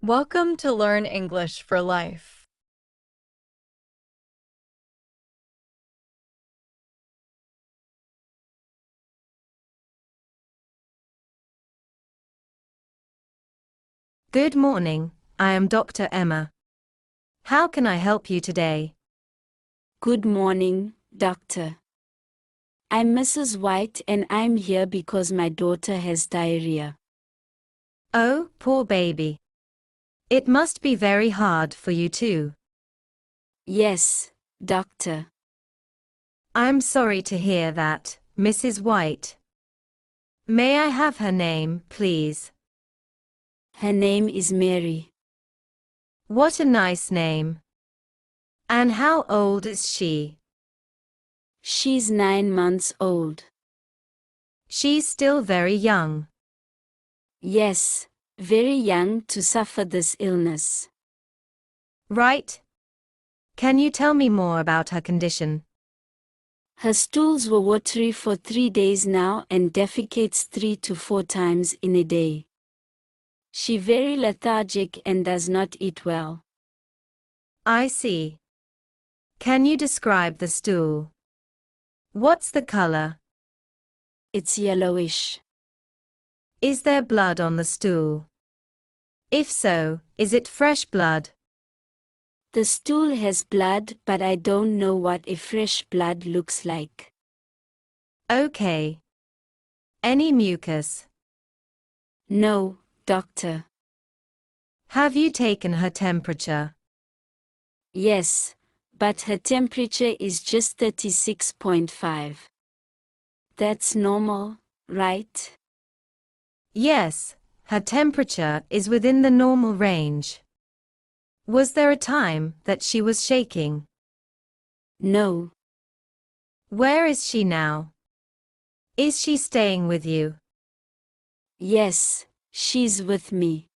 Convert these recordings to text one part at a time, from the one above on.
Welcome to Learn English for Life. Good morning, I am Dr. Emma. How can I help you today? Good morning, Doctor. I'm Mrs. White and I'm here because my daughter has diarrhea. Oh, poor baby. It must be very hard for you too. Yes, Doctor. I'm sorry to hear that, Mrs. White. May I have her name, please? Her name is Mary. What a nice name. And how old is she? She's 9 months old. She's still very young. Yes, very young to suffer this illness. Right? Can you tell me more about her condition? Her stools were watery for 3 days now and defecates 3 to 4 times in a day. She's very lethargic and does not eat well. I see. Can you describe the stool? What's the color? It's yellowish. Is there blood on the stool? If so, is it fresh blood? The stool has blood, but I don't know what a fresh blood looks like. Okay. Any mucus? No, Doctor. Have you taken her temperature? Yes, but her temperature is just 36.5. That's normal, right? Yes, her temperature is within the normal range. Was there a time that she was shaking? No. Where is she now? Is she staying with you? Yes, she's with me.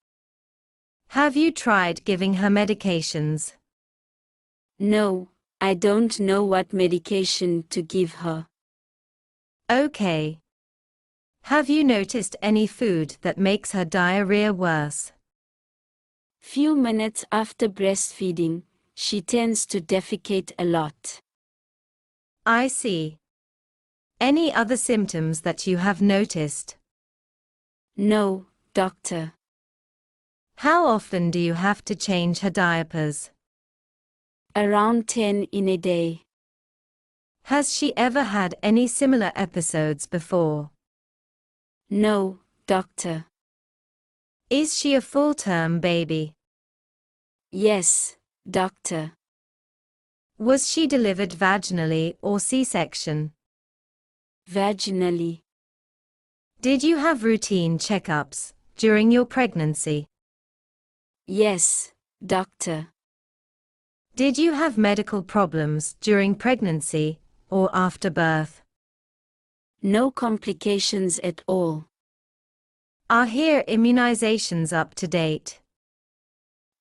Have you tried giving her medications? No, I don't know what medication to give her. Okay. Have you noticed any food that makes her diarrhea worse? Few minutes after breastfeeding, she tends to defecate a lot. I see. Any other symptoms that you have noticed? No, Doctor. How often do you have to change her diapers? Around 10 in a day. Has she ever had any similar episodes before? No, Doctor. Is she a full-term baby? Yes, Doctor. Was she delivered vaginally or C-section? Vaginally. Did you have routine checkups during your pregnancy? Yes, Doctor. Did you have medical problems during pregnancy or after birth? No complications at all. Are here immunizations up to date?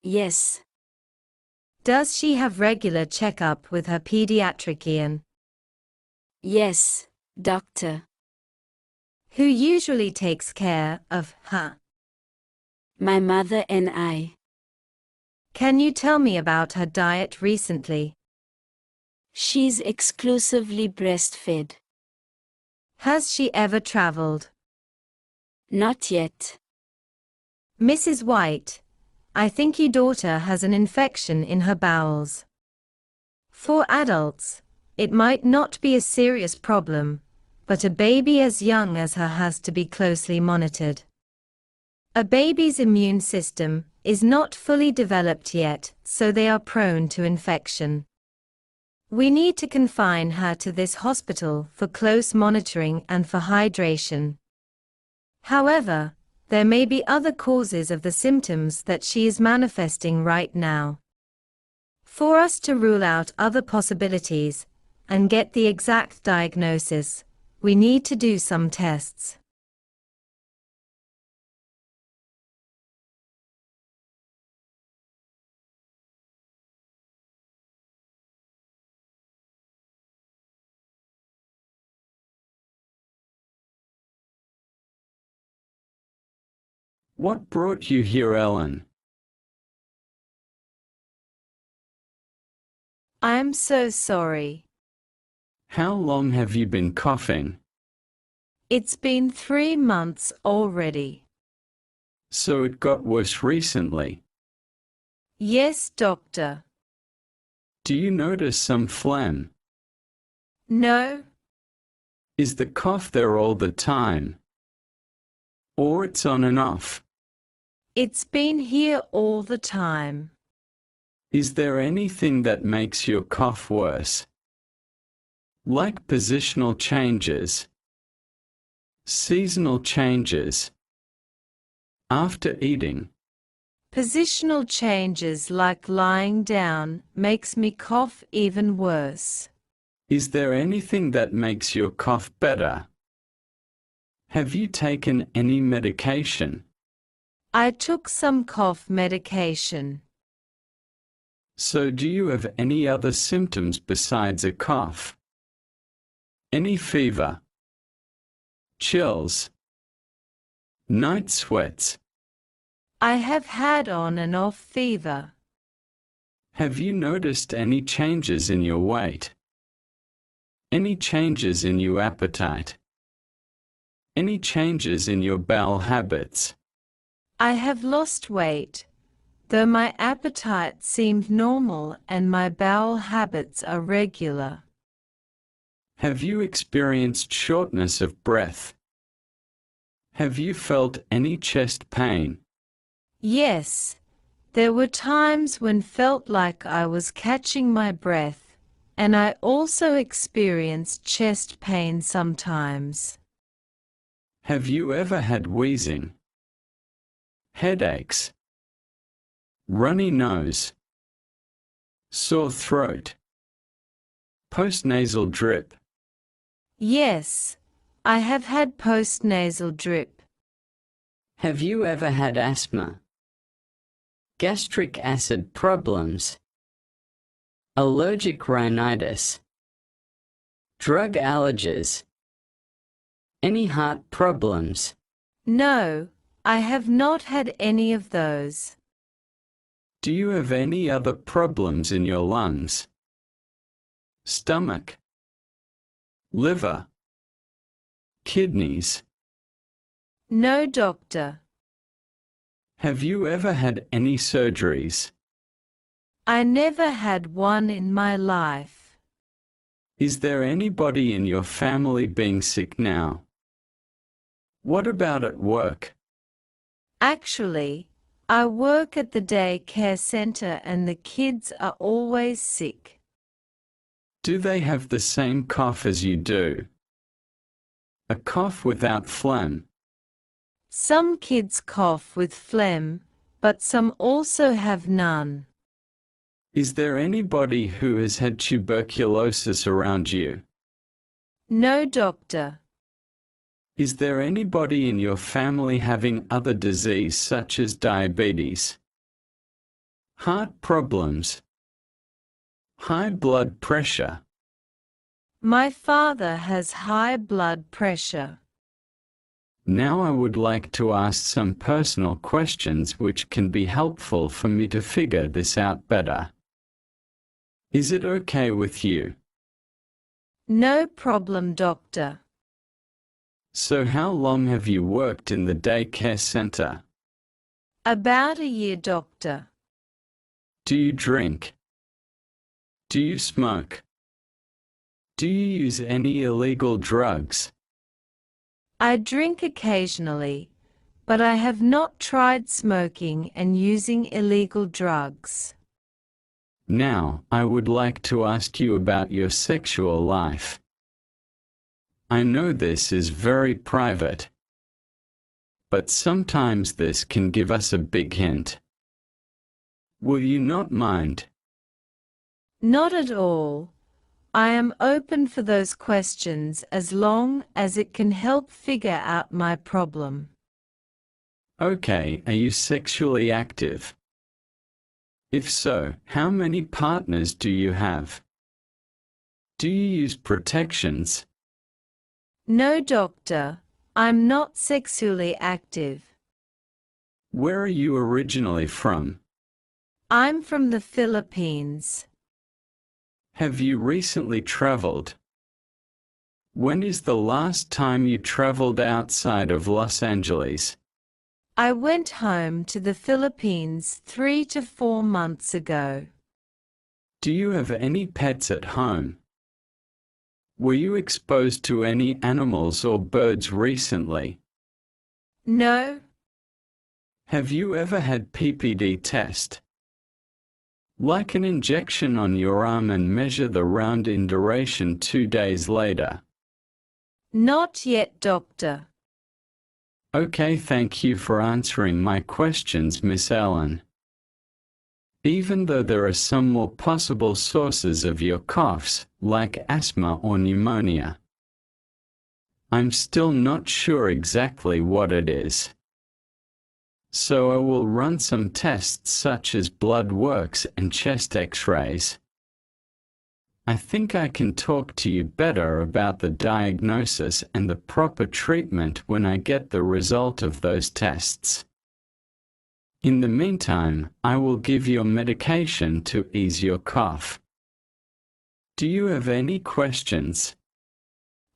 Yes. Does she have regular checkup with her pediatrician? Yes, Doctor. Who usually takes care of her? My mother and I. Can you tell me about her diet recently? She's exclusively breastfed. Has she ever traveled? Not yet. Mrs. White, I think your daughter has an infection in her bowels. For adults, it might not be a serious problem, but a baby as young as her has to be closely monitored. A baby's immune system is not fully developed yet, so they are prone to infection. We need to confine her to this hospital for close monitoring and for hydration. However, there may be other causes of the symptoms that she is manifesting right now. For us to rule out other possibilities and get the exact diagnosis, we need to do some tests. What brought you here, Ellen? I'm so sorry. How long have you been coughing? It's been 3 months already. So it got worse recently. Yes, doctor. Do you notice some phlegm? No, Is the cough there all the time? Or it's on and off? it's been here all the time. Is there anything that makes your cough worse? Like positional changes, seasonal changes, after eating? Positional changes like lying down makes me cough even worse. Is there anything that makes your cough better? Have you taken any medication? I took some cough medication. So do you have any other symptoms besides a cough? Any fever? Chills? Night sweats? I have had on and off fever. Have you noticed any changes in your weight? Any changes in your appetite? Any changes in your bowel habits? I have lost weight, though my appetite seemed normal and my bowel habits are regular. Have you experienced shortness of breath? Have you felt any chest pain? Yes, there were times when felt like I was catching my breath, and I also experienced chest pain sometimes. Have you ever had wheezing? Headaches? Runny nose? Sore throat? Postnasal drip? Yes, I have had postnasal drip. Have you ever had asthma? Gastric acid problems? Allergic rhinitis? Drug allergies? Any heart problems? No, I have not had any of those. Do you have any other problems in your lungs? Stomach? Liver? Kidneys? No, doctor. Have you ever had any surgeries? I never had one in my life. Is there anybody in your family being sick now? What about at work? Actually, I work at the daycare center and the kids are always sick. Do they have the same cough as you do? A cough without phlegm? Some kids cough with phlegm, but some also have none. Is there anybody who has had tuberculosis around you? No, doctor. Is there anybody in your family having other disease such as diabetes? Heart problems? High blood pressure? My father has high blood pressure. Now I would like to ask some personal questions which can be helpful for me to figure this out better. Is it okay with you? No problem, doctor. So how long have you worked in the daycare center? About a year, doctor. Do you drink? Do you smoke? Do you use any illegal drugs? I drink occasionally, but I have not tried smoking and using illegal drugs. Now, I would like to ask you about your sexual life. I know this is very private, but sometimes this can give us a big hint. Will you not mind? Not at all. I am open for those questions as long as it can help figure out my problem. Okay, are you sexually active? If so, how many partners do you have? Do you use protections? No, doctor. I'm not sexually active. Where are you originally from? I'm from the Philippines. Have you recently traveled? When is the last time you traveled outside of Los Angeles? I went home to the Philippines 3 to 4 months ago. Do you have any pets at home? Were you exposed to any animals or birds recently? No. Have you ever had PPD test? Like an injection on your arm and measure the round in duration 2 days later? Not yet, doctor. Okay, thank you for answering my questions, Miss Allen. Even though there are some more possible sources of your coughs, like asthma or pneumonia, I'm still not sure exactly what it is. So I will run some tests such as blood works and chest x-rays. I think I can talk to you better about the diagnosis and the proper treatment when I get the result of those tests. In the meantime, I will give you medication to ease your cough. Do you have any questions?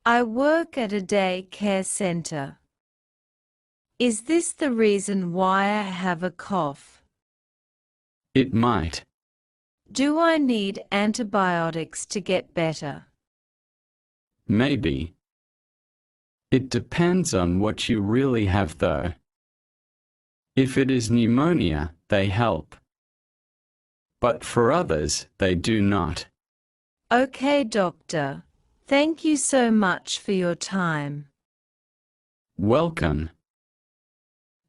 I work at a day care center. Is this the reason why I have a cough? It might. Do I need antibiotics to get better? Maybe. It depends on what you really have though. If it is pneumonia, they help. But for others, they do not. Okay, doctor. Thank you so much for your time. Welcome.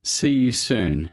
See you soon.